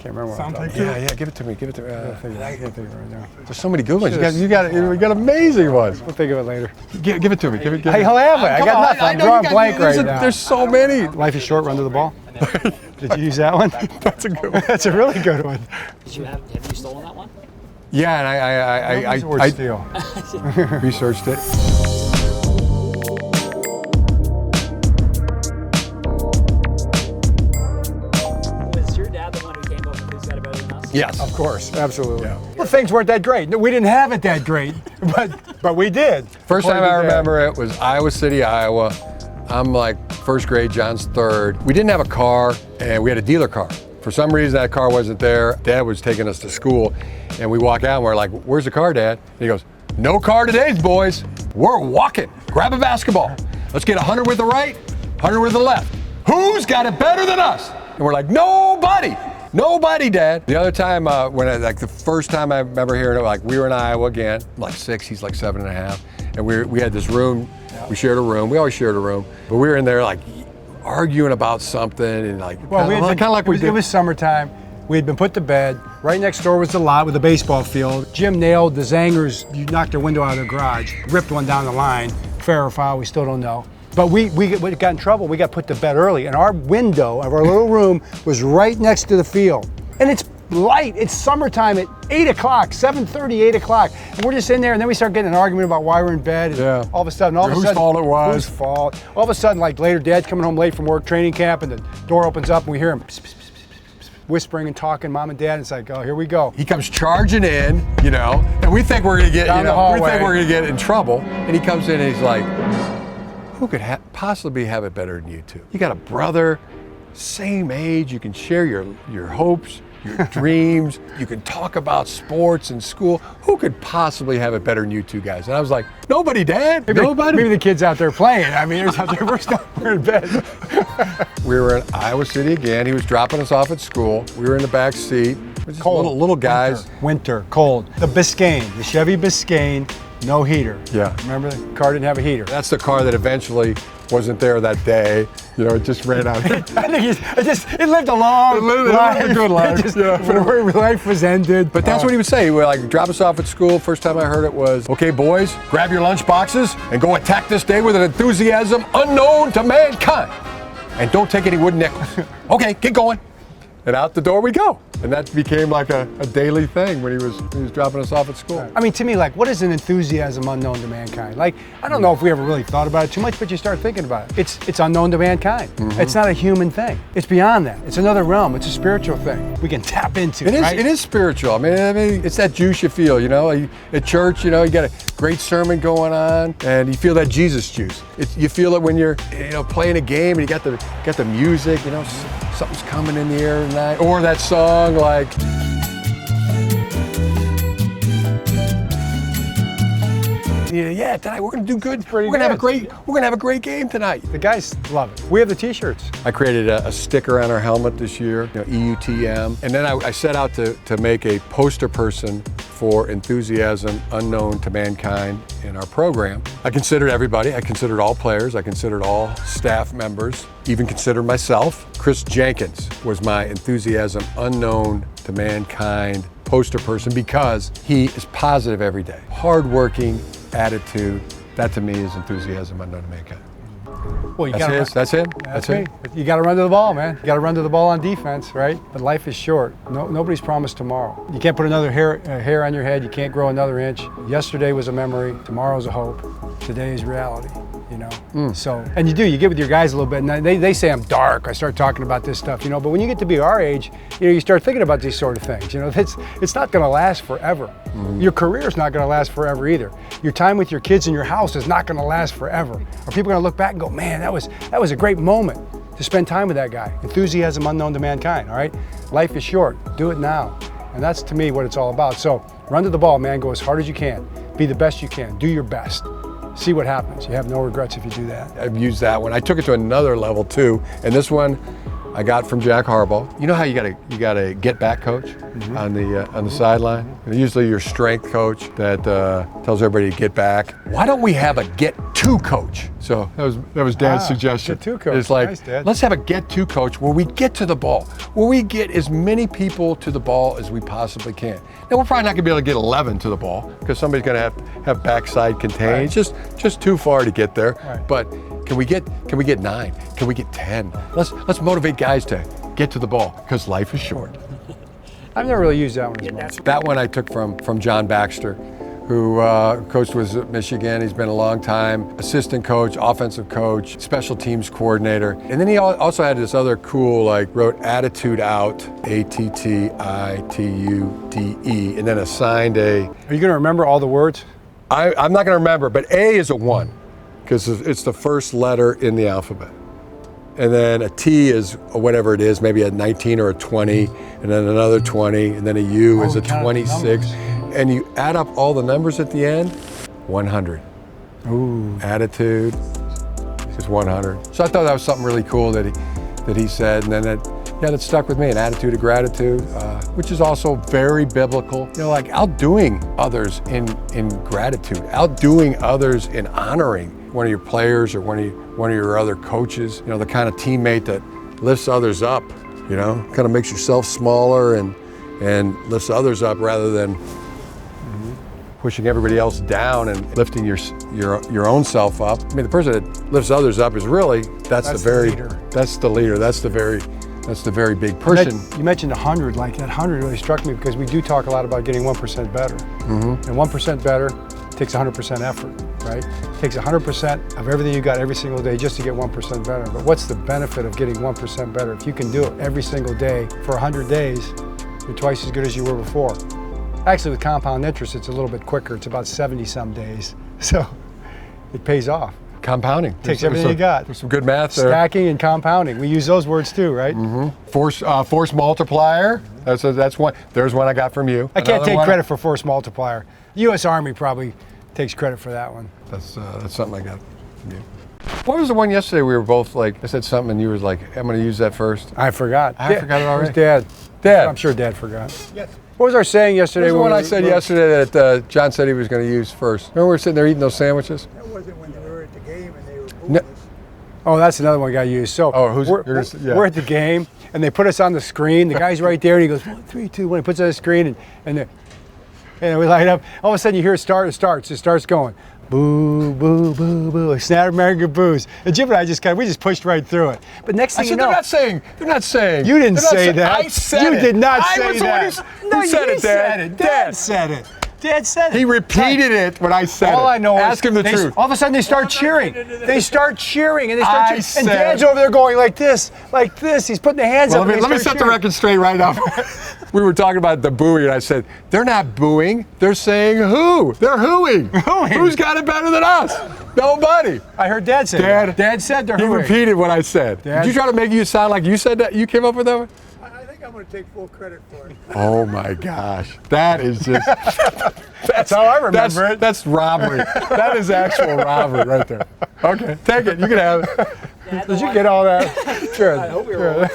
Can't remember what I'm Sound talking tape? about. Yeah, give it to me. Give it to me. I can't think of it right now. There's so many good ones. You got amazing ones. We'll think of it later. Give it to me. Give it. Hey, how have I? I got nothing. I'm drawing blank right now. There's so many. Life is short, run to the ball. Did you use that one? That's a good one. That's a really good one. Have you stolen that one? Yeah, and Use the word I steal. researched it. Was your dad the one who came up with who's got it better than us? Yes. Of course, absolutely. Yeah. Well, things weren't that great. No, we didn't have it that great, but we did. First time According I to Dad. remember it was Iowa City, Iowa. I'm like first grade, John's third. We didn't have a car, and we had a dealer car. For some reason, that car wasn't there. Dad was taking us to school, and we walk out, and we're like, "Where's the car, Dad?" And he goes, "No car today, boys. We're walking. Grab a basketball. Let's get 100 with the right, 100 with the left. Who's got it better than us?" And we're like, "Nobody. Nobody, Dad." The other time, the first time I remember hearing it, like we were in Iowa again, I'm like 6, he's like 7.5, and we had this room. We shared a room. We always shared a room, but we were in there like arguing about something and like Well, kind of like we did. It was summertime. We had been put to bed. Right next door was the lot with a baseball field. Jim nailed the Zangers. You knocked their window out of their garage, ripped one down the line. Fair or foul, we still don't know. But we got in trouble. We got put to bed early, and our window of our little room was right next to the field. And it's light. It's summertime at 8 o'clock, 7:30, 8 o'clock. And we're just in there, and then we start getting an argument about why we're in bed. And Yeah. all of a sudden, Whose fault it was. Whose fault? All of a sudden, like later, Dad's coming home late from work, training camp, and the door opens up, and we hear him whispering and talking, Mom and Dad. And it's like, oh, here we go. He comes charging in, and we think we're gonna get, Down the hallway. we think we're gonna get in trouble. And he comes in and he's like, "Who could possibly have it better than you two? You got a brother, same age. You can share your hopes, your dreams. You can talk about sports and school. Who could possibly have it better than you two guys?" And I was like, "Nobody, Dad. Nobody." Maybe the kids out there playing. I mean, we're in bed. We were in Iowa City again. He was dropping us off at school. We were in the back seat. Just little guys. Winter, cold. The Biscayne, the Chevy Biscayne, no heater. Yeah. Remember, the car didn't have a heater. That's the car that eventually wasn't there that day. It just ran out. I think it lived a long life. a good life. Life was ended. But that's what he would say. He would like drop us off at school. First time I heard it was, "Okay, boys, grab your lunch boxes and go attack this day with an enthusiasm unknown to mankind. And don't take any wooden nickels." "Okay, get going." And out the door we go. And that became like a daily thing when he was dropping us off at school. I mean, to me, like, what is an enthusiasm unknown to mankind? Like, I don't know if we ever really thought about it too much, but you start thinking about it. It's unknown to mankind. Mm-hmm. It's not a human thing. It's beyond that. It's another realm. It's a spiritual thing we can tap into. It is. Right? It is spiritual. I mean, it's that juice you feel. At church, you got a great sermon going on, and you feel that Jesus juice. You feel it when you're, playing a game, and you got the music. Something's coming in the air tonight, or that song like. Yeah, tonight we're gonna do good. We're gonna have a great game tonight. The guys love it. We have the T-shirts. I created a sticker on our helmet this year, EUTM, and then I set out to make a poster person for enthusiasm unknown to mankind in our program. I considered everybody. I considered all players. I considered all staff members. Even considered myself. Chris Jenkins was my enthusiasm unknown to mankind poster person because he is positive every day. Hardworking attitude. That to me is enthusiasm unknown to mankind. Well, That's him. That's me. You got to run to the ball, man. You got to run to the ball on defense, right? But life is short. Nobody's promised tomorrow. You can't put another hair on your head. You can't grow another inch. Yesterday was a memory. Tomorrow's a hope. Today is reality. So, and you get with your guys a little bit, and they say I'm dark. I start talking about this stuff, but when you get to be our age, you start thinking about these sort of things. It's not going to last forever. Mm-hmm. Your career's not going to last forever either. Your time with your kids in your house is not going to last forever. Are people going to look back and go, man, that was a great moment to spend time with that guy? Enthusiasm unknown to mankind, all right? Life is short. Do it now. And that's, to me, what it's all about. So run to the ball, man. Go as hard as you can. Be the best you can. Do your best. See what happens. You have no regrets if you do that. I've used that one. I took it to another level too, and this one I got from Jack Harbaugh. You know how you got a get back coach on the sideline? And usually your strength coach that tells everybody to get back. Why don't we have a get get-to coach. So that was Dad's suggestion. get-to coach. It's like, Nice, Dad. let's have a get-to coach where we get to the ball, where we get as many people to the ball as we possibly can. Now, we're probably not gonna be able to get 11 to the ball because somebody's gonna have backside contain. Right. It's just too far to get there. Right. But can we get 9? Can we get 10? Let's motivate guys to get to the ball because life is short. I've never really used that one as much. That one I took from John Baxter, who coached with Michigan. He's been a long time assistant coach, offensive coach, special teams coordinator. And then he also had this other cool, wrote attitude out, ATTITUDE, and then assigned a. Are you going to remember all the words? I'm not going to remember, but A is a 1 because it's the first letter in the alphabet. And then a T is whatever it is, maybe a 19 or a 20, and then another 20, and then a U is a 26. And you add up all the numbers at the end, 100. Ooh. Attitude is 100. So I thought that was something really cool that he said, and then that stuck with me, an attitude of gratitude, which is also very biblical. You know, like outdoing others in gratitude, outdoing others in honoring one of your players or one of your other coaches. You know, the kind of teammate that lifts others up. You know, kind of makes yourself smaller and lifts others up rather than pushing everybody else down and lifting your own self up. I mean, the person that lifts others up is really that's the leader. That's the leader. That's the very big person. You mentioned 100. Like that 100 really struck me because we do talk a lot about getting 1% better, and 1% better takes 100% effort, right? It takes 100% of everything you got every single day just to get 1% better. But what's the benefit of getting 1% better? If you can do it every single day for 100 days, you're twice as good as you were before. Actually, with compound interest, it's a little bit quicker. It's about 70-some days. So it pays off. Compounding. Takes everything you got. There's some good math there. Stacking and compounding. We use those words too, right? Force multiplier. That's one. There's one I got from you. I can't take credit for force multiplier. The U.S. Army probably takes credit for that one. That's something I got from you. What was the one yesterday we were both like, I said something and you were like, I'm going to use that first? I forgot. I forgot it already. It was Dad. Dad. I'm sure Dad forgot. Yes. What was our saying yesterday? What was the one I said yesterday that John said he was going to use first? Remember we were sitting there eating those sandwiches? That wasn't when they were at the game and they were booing us. Oh, that's another one got used. So we're at the game and they put us on the screen. The guy's right there and he goes 1, 3, 2, 1. He puts it on the screen and we light up. All of a sudden you hear it start. It starts going. Boo, boo, boo, boo. Snap American boos. And Jim and I we just pushed right through it. But next thing you know, they're not saying. You didn't say that. I said you it. did not I say was that. The one who said it, Dad. Said it. Dad said it. Dad said it. He repeated it when I said it. All I know Ask is him the truth. All of a sudden they start cheering. They start cheering and they start cheering. said- And Dad's over there going like this. He's putting the hands up. Let me and set the record straight right now. We were talking about the booing, and I said, they're not booing, they're saying who. They're hooing. Who's got it better than us? Nobody. I heard Dad say that. Dad said they're He hooing. repeated what I said. Dad- Did you try to make you sound like you said that? You came up with that one? I think I'm going to take full credit for it. Oh my gosh. That is just. That's how I remember it. That's robbery. That is actual robbery right there. Okay, take it. You can have it. Did you get all that? Good. I hope we were.